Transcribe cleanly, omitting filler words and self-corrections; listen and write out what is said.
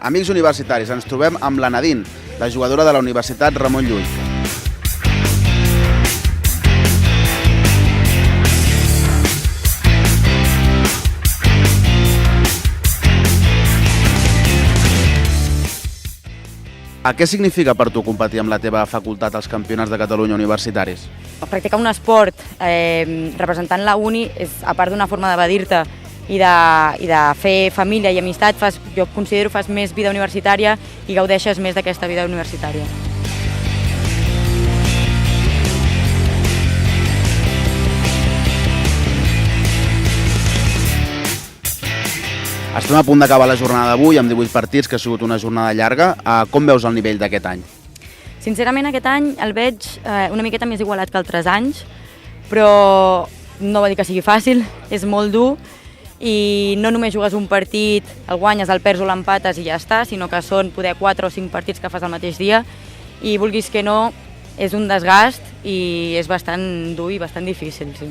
Amics universitaris, ens trobem amb la Nadine, la jugadora de la Universitat Ramon Llull. Què significa per tu competir amb la teva facultat als Campionats de Catalunya universitaris? Practicar un esport representant la uni, a part d'una forma d'evadir-te i de fer família i amistat, jo considero que fas més vida universitària i gaudeixes més d'aquesta vida universitària. Estem a punt d'acabar la jornada d'avui amb 18 partits, que ha sigut una jornada llarga. Com veus el nivell d'aquest any? Sincerament, aquest any el veig una miqueta més igualat que altres anys, però no vol dir que sigui fàcil, és molt dur i no només jugues un partit, el guanyes, el perds o l'empates i ja està, sinó que són poder 4 o 5 partits que fas el mateix dia i vulguis que no, és un desgast i és bastant dur i bastant difícil, sí.